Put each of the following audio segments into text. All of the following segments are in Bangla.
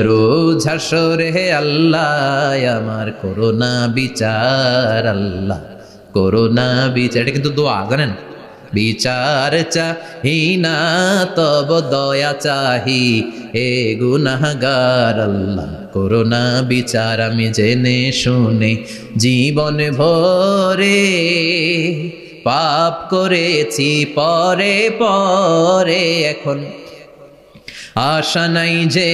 রোজ হাসরে হে আল্লাহ আমার করোনা বিচার, আল্লাহ করোনা বিচার। এটা কিন্তু দোয়া, জানেন? বিচার চাহি না তব দয়া চাহি, হে গুনাহগার আল্লাহ করোনা বিচার। আমি জেনে শুনে জীবন ভরে পাপ করেছি পরে পরে, এখন আশা নাই যে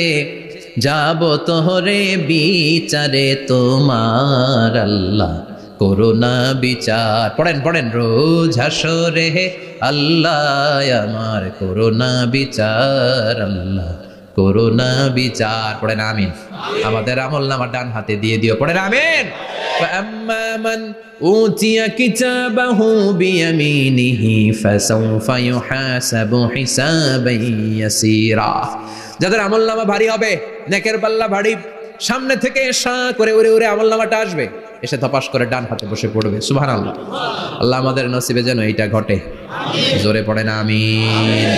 যাব তোহরে বিচারে তোমার, আল্লাহ করোনা বিচার। পড়েন পড়েন, রোজ হাসরে হে আল্লাহ আমার করোনা বিচার, আল্লাহ করোনা বিচার। পড়েন আমিন। আমাদের আমল নামা ডান হাতে দিয়ে দিও, পড়েন আমিন। فأما من أوتي كتابه بيمينه فسوف يحاسب حسابا يسيرا। যাদের আমল নামা ভারী হবে, নেকের পাল্লা ভারী, সামনে থেকে শাঁ করে উড়ে উড়ে আমল নামাটা আসবে, এসে ধপাস করে ডান হাতে বসে পড়বে। সুবহানাল্লাহ। আল্লাহ আমাদের নসিবে যেন এইটা ঘটে। জোরে পড়েন আমিন।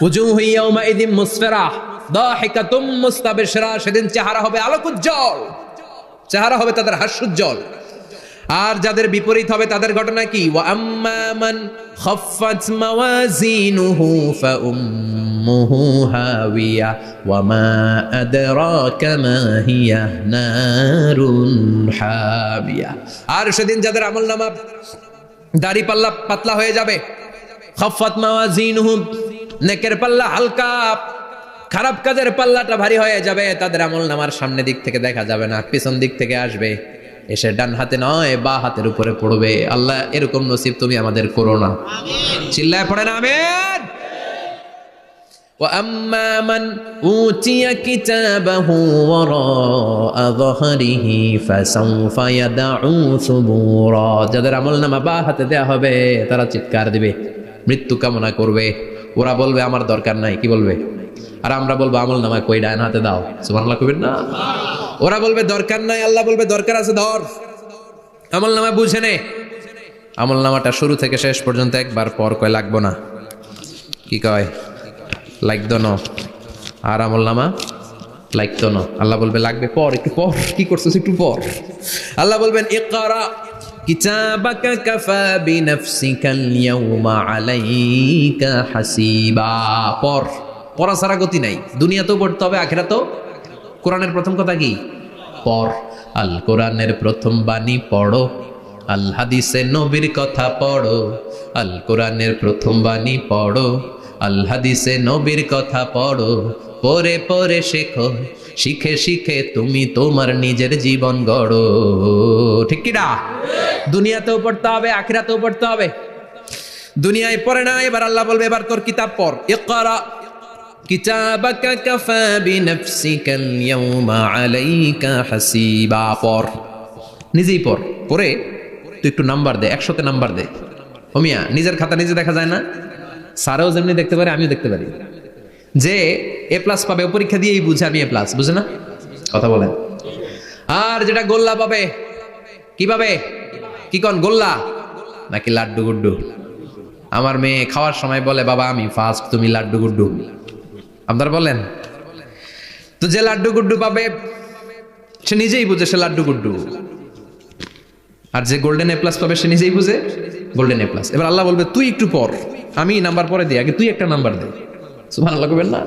উজুহু ইয়াউমাইযিন মুসফিরা দাহিকাতুম মুস্তাবশিরা। সেদিন চেহারা হবে আলোকোজ্জ্বল, চেহারা হবে তাদের হাস্যোজ্জ্বল। আর যাদের বিপরীত হবে তাদের ঘটনা কি? ওয়া আম্মা মান খাফফাত মাওয়াজিনুহু ফাউম্মুহু হাওিয়া ওয়া মা আদরাকা মা হিয়া নারুন হামিয়া। আর সেদিন যাদের আমলনামা দাড়ি পাল্লা পাতলা হয়ে যাবে, খাফফাত মাওয়াজিনুহু নেকের পাল্লা হালকা, খারাপ কাজের পাল্লাটা ভারী হয়ে যাবে, তাদের আমলনামার সামনে দিক থেকে দেখা যাবে না, পিছন দিক থেকে আসবে, এসে ডান হাতে নয় বা হাতের উপরে পড়বে। আল্লাহ এরকম নসিব তুমি আমাদের করো না। চিল্লায় পড়েন আমিন। ওয়া আম্মা মান উতিয়া কিতাবাহু ওয়ারাআ যহরিহি ফাসাউফা ইয়াদউ সুবুরা। যাদের আমলনামা বা হাতে দেয়া হবে তারা চিৎকার দিবে, মৃত্যু কামনা করবে। ওরা বলবে আমার দরকার নাই। কি বলবে? আর আমরা বলবো আমলনামা কই, ডান হাতে দাও। সুবহানাল্লাহ কইবেন না? ওরা বলবে দরকার নাই, আল্লাহ বলবে দরকার আছে, ধর আমলনামা বুঝে নে। আমলনামাটা শুরু থেকে শেষ পর্যন্ত একবার পর কয় লাগবো না। কি কয়? লাগতো না। আর আমলনামা লাগতো না। আল্লাহ বলবে লাগবে পর, একটু পর। কি করছিস? একটু পর। আল্লাহ বলবেন ইকরা কিতাবাকা কাফা বিনাফসিকাল ইয়াউমা আলাইকা হাসিবা। পর, পড়া ছাড়া গতি নাই। দুনিয়াতেও পড়তে হবে, আখিরাতেও। কোরআনের প্রথম কথা কি? পড়। আল কোরআনের প্রথম বাণী পড়ো, আল হাদিসে নবীর কথা পড়ো। আল কোরআনের প্রথম বাণী পড়ো, আল হাদিসে নবীর কথা পড়ো। পড়ে পড়ে শেখো, শিখে শিখে তুমি তোমার নিজের জীবন গড়ো। ঠিক কি না? দুনিয়াতেও পড়তে হবে, আখিরাতেও পড়তে হবে। দুনিয়ায় পড়ে না, এবার আল্লাহ বলবে এবার তোর কিতাব পড়। ইকরা কিতাবাকা কাফা বিনাফসিকাল ইয়াউমা আলাইকা হাসিবা। পড়, নিজেই পড়। পড়ে তুই একটু নাম্বার দে, 100তে নাম্বার দে। হোমিয়া, নিজের খাতা নিজে দেখা যায় না? স্যারও যেমনি দেখতে পারে, আমিও দেখতে পারি। যে এ প্লাস পাবে ও পরীক্ষা দিয়েই বুঝে আমি এ প্লাস, বুঝে না? কথা বলেন। আর যেটা গোল্লা পাবে, কি পাবে? কি কন, গোল্লা নাকি লাড্ডু গুড্ডু? আমার মেয়ে খাওয়ার সময় বলে বাবা আমি ফার্স্ট, তুমি লাড্ডু গুড্ডু। আপনারা বলেন তো, যে লাড্ডু গুড্ডু পাবে সে নিজেই বুঝে সে লাড্ডু গুড্ডু। আর যে গোল্ডেন এ প্লাস পাবে সে নিজেই বুঝে গোল্ডেন এ প্লাস। এবার আল্লাহ বলবে তুই একটু পর, আমি নাম্বার পরে দিই, আগে তুই একটা নাম্বার দে। সুবহানাল্লাহ কইবেন না?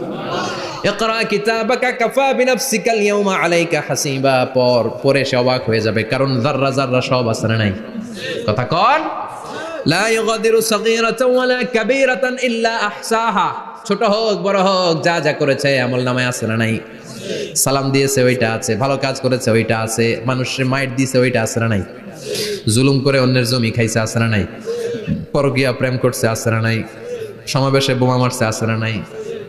ইকরা কিতাবাকা কাফা বিনাফসিকাল ইয়াউমা আলাইকা হাসিবা। পর, পরে সে অবাক হয়ে যাবে, কারণ যাররা যাররা সব আসরে নাই। কথা কন। লা ইউগাদিরু সাগীরাতান ওয়ালা কাবীরাতান ইল্লা আহসাহা। ছোট হোক বড় হোক, যা যা করেছে আমলনামায় আছে না নাই? সালাম দিয়েছে ওইটা আছে, ভালো কাজ করেছে ওইটা আছে, মানুষের মাইট দিয়েছে ওইটা আছে না নাই? জুলুম করে অন্যের জমি খাইছে আছে না নাই? পরকীয়া প্রেম করছে আছে না নাই? সমাবেশে বোমা মারছে আছে না নাই?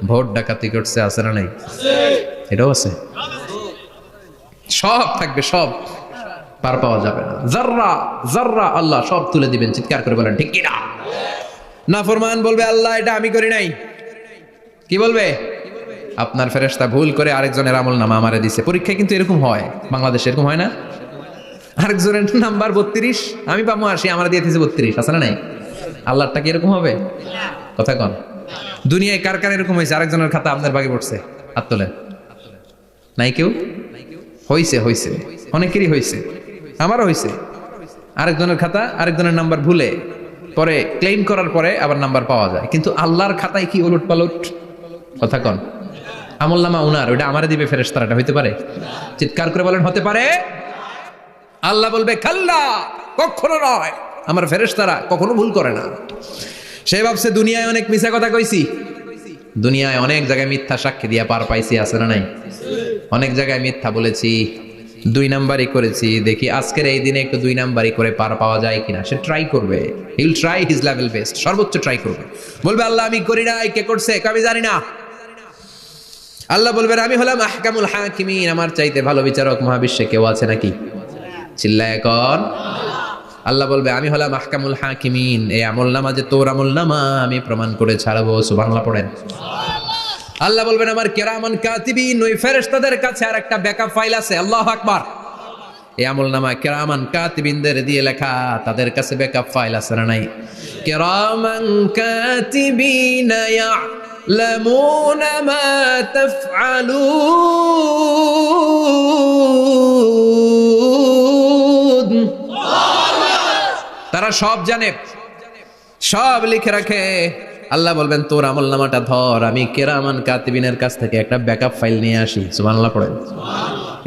ভোট ডাকাতি করছে আছে না নাই? এটাও আছে। সব থাকবে, সব পার পাওয়া যাবে না। যাররা যাররা আল্লাহ সব তুলে দিবেন। চিৎকার করে বলেন ঠিক কি না? নাফরমান বলবে আল্লাহ এটা আমি করি নাই। কি বলবে? আপনার ফেরেশতা ভুল করে আরেকজনের আমলনামা আমারে দিছে। পরীক্ষায় কিন্তু এরকম হয়, বাংলাদেশে এরকম হয় না? আরেকজনের নাম্বার 32, আমি পাবো 80, আমার দিয়ে দিয়েছে 32, আছে না নাই? আল্লাহরটা কি এরকম হবে? কথা কন। দুনিয়ায় কার কার এরকম হয়েছে? আরেকজনের খাতা আপনার ভাগে পড়ছে, হাত তোলেন। নাই কেউ? হইছে, হইছে, অনেকেরই হইছে, আমারও হইছে। আরেকজনের খাতা আরেকজনের নাম্বার ভুলে পরে ক্লেম করার পরে আবার নাম্বার পাওয়া যায়, কিন্তু আল্লাহর খাতায় কি উলট পালট? কথা কন। আমল নামা উনার, ওইটা আমারে দিবে ফেরেশতারা, এটা হইতে পারে? চিৎকার করে বলেন হতে পারে? আল্লাহ বলবে কাল্লা, কখনো নয়, আমার ফেরেশতারা কখনো ভুল করে না। সে ভাবছে দুনিয়ায় অনেক মিথ্যা কথা কইছি, দুনিয়ায় অনেক জায়গায় মিথ্যা সাক্ষী দিয়া পার পাইছি, আছে না নাই? অনেক জায়গায় মিথ্যা বলেছি, 2 নাম্বারই করেছি, দেখি আজকের এই দিনে একটু 2 নাম্বারই করে পার পাওয়া যায় কিনা। সে ট্রাই করবে, he'll try his level best, সর্বোচ্চ ট্রাই করবে। বলবে আল্লাহ আমি করি নাই, কে করছে আমি জানি না। আল্লাহ বলবেন আমি হলাম আহকামুল হাকিমিন, আমার চাইতে ভালো বিচারক মহাবিশ্বে কেউ আছে নাকি? চিল্লায় এখন। আল্লাহ বলবে আমি হলাম আহকামুল হাকিমিন, এই আমলনামা যে তোর আমলনামা আমি প্রমাণ করে ছাড়বো। সুবহানাল্লাহ পড়েন। আল্লাহ বলবেন আমার কিরামান কাতিবিন, ওই ফেরেশতাদের কাছে আর একটা ব্যাকআপ ফাইল আছে। আল্লাহু আকবার। এই আমলনামা কিরামান কাতিবিনদের দিয়ে লেখা, তাদের কাছে ব্যাকআপ ফাইল আছে না নাই? কিরামান কাতিবিন ইয়ালামুনা মা তাফআলুন, তারা সব জানে, সব লিখে রাখে। আল্লাহ বলবেন তোর আমলনামাটা ধর, আমি কিরামান কাতিবিনের কাছ থেকে একটা ব্যাকআপ ফাইল নিয়ে আসি। সুবহানাল্লাহ পড়েন।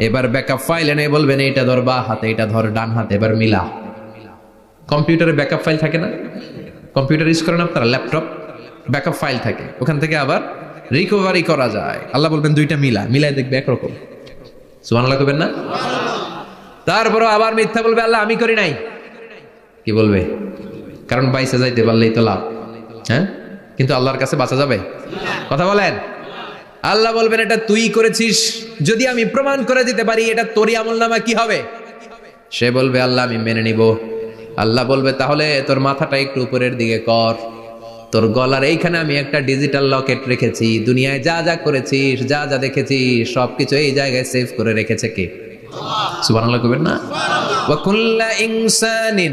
এবার ব্যাকআপ ফাইল এনে বলবেন এইটা ধর বা হাতে, এটা ধর ডান হাতে, এবার মিলা। কম্পিউটারে ব্যাকআপ ফাইল থাকে না? কম্পিউটার ইউজ করেন আপনারা, ল্যাপটপ, ব্যাকআপ ফাইল থাকে, ওখান থেকে আবার রিকভারি করা যায়। আল্লাহ বলবেন দুইটা মিলা, মিলাই দেখবে একরকম। সুবহানাল্লাহ কইবেন না? তারপরও আবার মিথ্যা বলবে আল্লাহ আমি করি নাই। কি বলবে? কারণ বাইসে যাইতে পারলেই তো লাভ। হ্যাঁ, কিন্তু আল্লাহর কাছে বাঁচা যাবে? কথা বলেন। আল্লাহ বলবেন এটা তুই করেছিস, যদি আমি প্রমাণ করে দিতে পারি এটা তোরই আমলনামা, কি হবে? সে বলবে আল্লাহ আমি মেনে নিব। আল্লাহ বলবে তাহলে তোর মাথাটা একটু উপরের দিকে কর, তোর গলার এইখানে আমি একটা ডিজিটাল লকেট রেখেছি, দুনিয়ায় যা যা করেছিস, যা যা দেখেছিস সবকিছু এই জায়গায় সেভ করে রেখেছে কে? সুবহানাল্লাহ কইবেন না? ওয়া কুল্লা ইনসানিন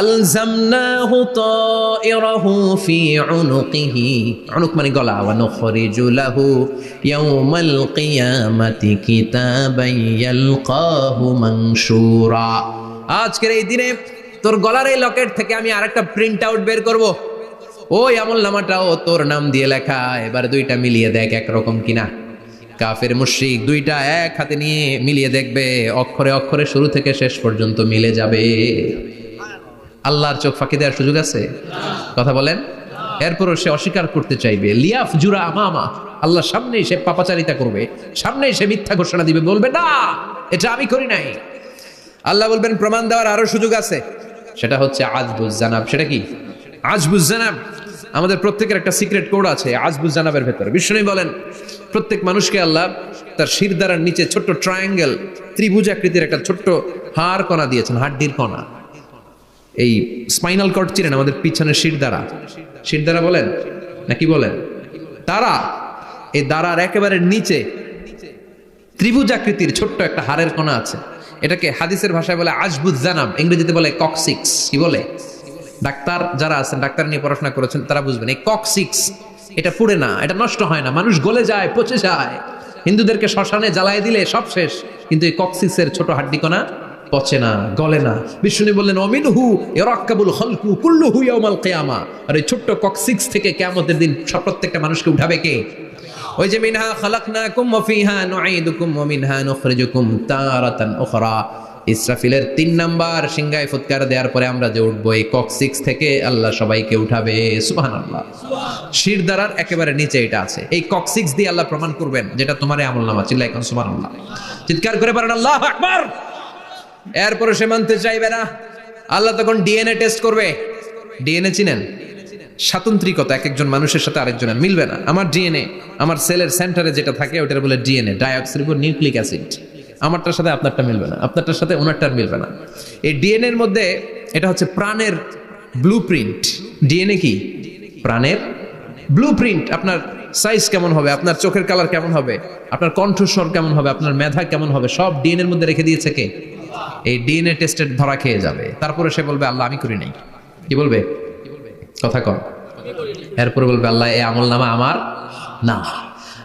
আলজামনাহু তাইরাহু ফি উনুকিহি, উনুক মানে গলা, ওয়া নুখরিজু লাহু ইয়াওমাল কিয়ামাতি কিতাবান ইয়ালকাহু মানশুরা। আজকের এই দিনে তোর গলার এই লকেট থেকে আমি আরেকটা প্রিন্ট আউট বের করব, ওই আমলনামাটাও তোর নাম দিয়ে লেখা। এবার দুইটা মিলিয়ে দেখ একরকম কিনা। কাফের মুশরিক দুইটা এক হাতে নিয়ে মিলিয়ে দেখবে, অক্ষরে অক্ষরে শুরু থেকে শেষ পর্যন্ত মিলে যাবে। আল্লাহর চোখ ফাঁকি দেওয়ার সুযোগ আছে? কথা বলেন। এরপরও সে অস্বীকার করতে চাইবে, লিয়াফ জুরা আমামা, আল্লাহ সামনেই সে পাপাচারিতা করবে, সামনেই সে মিথ্যা ঘোষণা দিবে, বলবে না এটা আমি করি নাই। আল্লাহ বলবেন প্রমাণ দেওয়ার আরো সুযোগ আছে, সেটা হচ্ছে আজবুজ জানাব। সেটা কি? আজবুজ জানাব। আমাদের প্রত্যেকের একটা সিক্রেট কোড আছে আজবুজ জানাবের ভেতরে। বিষ্ণু বলেন প্রত্যেক মানুষকে আল্লাহ তার শিরদাঁড়ার নিচে ছোট্ট ট্রায়াঙ্গেল, ত্রিভুজ আকৃতির একটা ছোট্ট হাড় কণা দিয়েছেন, হাড্ডির কণা। এই স্পাইনাল কর্ড চিনেন, আমাদের পিছনের শিরদাঁড়া, শিরদাঁড়া বলেন নাকি বলেন? তারা, এই দাঁড়ার একেবারে নিচে ত্রিভুজ আকৃতির ছোট্ট একটা হাড়ের কণা আছে। এটাকে হাদিসের ভাষায় বলে আজবুজ জানাব, ইংরেজিতে বলে ককসিক্স। কি বলে? ডাক্তার যারা আছেন, ডাক্তার নিয়ে পড়াশোনা করেছেন, তারা বুঝবেন এই ককসিক্স, এটা পুড়ে না, এটা নষ্ট হয় না, মানুষ গলে যায়, পচে যায়। হিন্দুদেরকে শ্মশানে জ্বালায় দিলে সব শেষ, কিন্তু এই ককসিক্সের ছোট হাড্ডিকণা পচে না, গলে না। বিষ্ণু বললেন অমিনহু ইয়ারাক্কাবুল খালকু কুল্লুহু ইয়াউমাল কিয়ামা, আর এই ছোট্ট ককসিক্স থেকে কিয়ামতের দিন সব প্রত্যেকটা মানুষকে উঠাবে কে? ওই যে মিনহা খালাকনাকুম ওয়া ফিহা নুঈদুকুম ওয়া মিনহা নুখরিজুকুম তারাতান উখরা। ইসরাফিলের 3 নাম্বার সিংহায় ফুৎকার দেওয়ার পরে আমরা যে উঠবো, এই ককসিক্স থেকে আল্লাহ সবাইকে উঠাবে। সুবহানাল্লাহ। শিরদাঁড়ার একেবারে নিচে এটা আছে, এই ককসিক্স দিয়ে আল্লাহ প্রমাণ করবেন যেটা তোমারই আমলনামা। চিল্লায় এখন সুবহানাল্লাহ, চিৎকার করে বলেন আল্লাহু আকবার। এরপরে সে মানতে চাইবে না। আল্লাহ তখন ডিএনএ টেস্ট করবে। ডিএনএ চিনেন? স্বাতন্ত্রিকতা, এক একজন মানুষের সাথে আরেকজনের মিলবে না। আমার ডিএনএ, আমার সেলের সেন্টারে যেটা থাকে ওটার বলে ডিএনএ, ডাইঅক্সিরিবো নিউক্লিক অ্যাসিড। আমারটার সাথে আপনারটা মিলবে না, আপনারটার সাথে ওনারটার মিলবে না। এই ডিএনএ এর মধ্যে এটা হচ্ছে প্রাণের ব্লুপ্রিন্ট। ডিএনএ কি? প্রাণের ব্লুপ্রিন্ট। আপনার সাইজ কেমন হবে, আপনার চোখের কালার কেমন হবে, আপনার কণ্ঠস্বর কেমন হবে, আপনার মেধা কেমন হবে, সব ডিএনএ এর মধ্যে রেখে দিয়েছে কে? এই ডিএনএ টেস্টের ধরা খেয়ে যাবে। তারপরে সে বলবে আল্লাহ আমি করি নাই। কি বলবে? কথা কম। এরপরে বলবে আল্লাহ এই আমলনামা আমার না।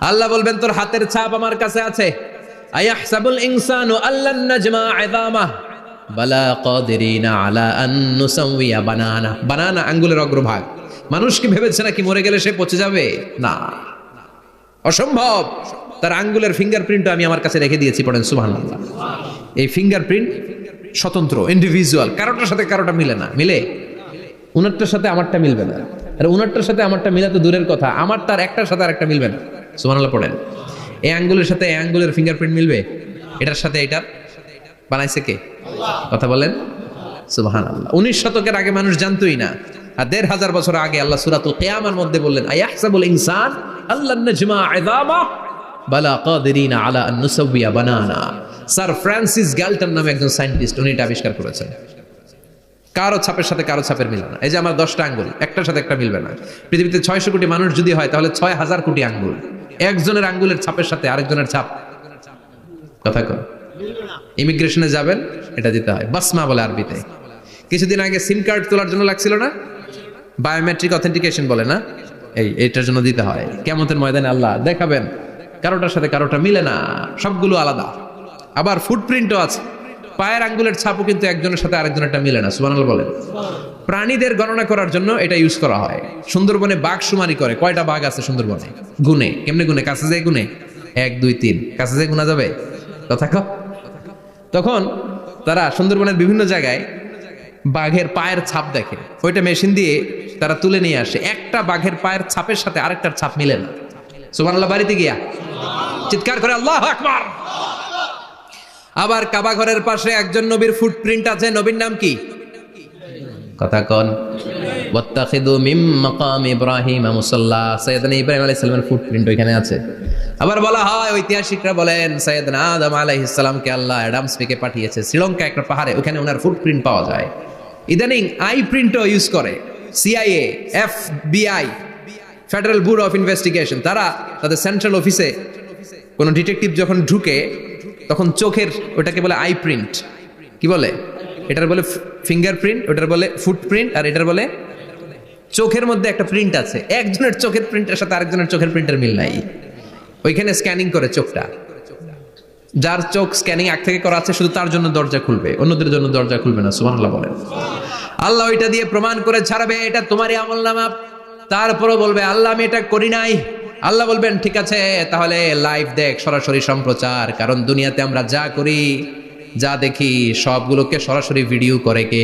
আল্লাহ বলবেন তোর হাতের ছাপ আমার কাছে আছে, আয়াহসাবুল ইনসানু আল্লান নাজমা ইযামাহ বালা কাদিরিনা আলা আন নুসাউইয়া বানানা। বানানা আঙ্গুলের অগ্রভাগ। মানুষ কি ভেবেছে নাকি মরে গেলে সে পচে যাবে? না, অসম্ভব। তার আঙ্গুলের ফিঙ্গারপ্রিন্ট আমি আমার কাছে রেখে দিয়েছি, পড়েন সুবহানাল্লাহ। এই ফিঙ্গারপ্রিন্ট স্বতন্ত্র, ইন্ডিভিজুয়াল, কারোটার সাথে কারোটা মিলে না। মিলে? উনারটার সাথে আমারটা মিলবে না, আর উনারটার সাথে আমারটা মিলা তো দূরের কথা, আমার তার একটার সাথে আরেকটা মিলবে না। সুবহানাল্লাহ পড়েন। এই আঙ্গুলের সাথে এই আঙ্গুলের ফিঙ্গারপ্রিন্ট মিলবে? এটার সাথে এটার বানাইছে কে? কথা বলেন সুবহানাল্লাহ। 19 শতকের আগে মানুষ জানতোই না, আর 1500 বছর আগে আল্লাহ সূরাতুল কিয়ামার মধ্যে বললেন আয়াহসাবুল ইনসান আল্লান নাজমা ইযামাহ বালা কাদিরিনা আলা আন নুসাউইয়া বানানা। স্যার ফ্রান্সিস গ্যালটন নামে একজন সায়েন্টিস্ট, উনি এটা আবিষ্কার করেছেন। কারো ছাপের সাথে কারো ছাপের মিলে না। এই যে আমার 10টা আঙ্গুল, একটার সাথে একটা মিলবে না। পৃথিবীতে 600 কোটি মানুষ যদি হয় তাহলে 6000 কোটি আঙ্গুল, একজনের আঙ্গুলের ছাপের সাথে আরেকজনের ছাপ কথা কর। ইমিগ্রেশনে যাবেন, এটা দিতে হয়, বাসমা বলে আরবিতে। কিছুদিন আগে সিম কার্ড তোলার জন্য লাগছিল না, বায়োমেট্রিক অথেন্টিকেশন বলে না, এইটার জন্য দিতে হয়। কিয়ামতের ময়দানে আল্লাহ দেখাবেন কারোটার সাথে কারোটা মিলে না, সবগুলো আলাদা। আবার ফুটপ্রিন্টও আছে, পায়ের আঙ্গুলের ছাপও কিন্তু একজনের সাথে আরেকজনেরটা মিলে না। সুবহানাল্লাহ বলেন। প্রাণীদের গণনা করার জন্য এটা ইউজ করা হয়। সুন্দরবনে বাঘ শুমারি করে, কয়টা বাঘ আছে সুন্দরবনে? গুনে। কেমনে গুনে? কাছে যায় গুনে, 1 2 3, কাছে যায় গুনা যাবে? কথা কও। তখন তারা সুন্দরবনের বিভিন্ন জায়গায় বাঘের পায়ের ছাপ দেখে, ওইটা মেশিন দিয়ে তারা তুলে নিয়ে আসে। একটা বাঘের পায়ের ছাপের সাথে আরেকটার ছাপ মিলে না। সুবহানাল্লাহ। বাড়িতে গিয়া চিৎকার করে আল্লাহু আকবার। আবার কাবা ঘরের পাশে একজন নবীর ফুটপ্রিন্ট আছে। নবীর নাম কি? কথা কন। ওয়াত্তাখিযু মিন মাকাম ইব্রাহিম মুসাল্লা। সাইয়েদনা ইব্রাহিম আলাইহিস সালামের ফুটপ্রিন্ট ওইখানে আছে। আবার বলা হয়, ঐতিহাসিকরা বলেন সাইয়েদনা আদম আলাইহিস সালামকে আল্লাহ অ্যাডামস পেকে পাঠিয়েছে শ্রীলঙ্কা একটা পাহাড়ে, ওখানে ওনার ফুটপ্রিন্ট পাওয়া যায়। ইদানিং আই প্রিন্টও ইউজ করে CIA, FBI, federal bureau of investigation. তারা তাদের সেন্ট্রাল অফিসে কোনো ডিটেকটিভ যখন ঢুকে তখন চোখের, ওটাকে বলে আই প্রিন্ট। কি বলে? এটার বলে ফিঙ্গারপ্রিন্ট, ওটার বলে ফুটপ্রিন্ট, আর এটার বলে চোখের মধ্যে একটা প্রিন্ট আছে। একজনের চোখের প্রিন্টের সাথে আরেকজনের চোখের প্রিন্টের মিল নাই। ওইখানে স্ক্যানিং করে চোখটা। যার চোখ স্ক্যানিং আগ থেকে করা আছে শুধু তার জন্য দরজা খুলবে, অন্যদের জন্য দরজা খুলবে না। সুবহানাল্লাহ বলেন। আল্লাহ ওইটা দিয়ে প্রমাণ করে ছাড়বে এটা তোমারই আমলনামা। তারপরও বলবে আল্লাহ আমি এটা করি নাই। আল্লাহ বলবেন ঠিক আছে, তাহলে লাইভ দেখ, সরাসরি সম্প্রচার। কারণ দুনিয়াতে আমরা যা করি, যা দেখি, সবগুলোকে সরাসরি ভিডিও করে কে?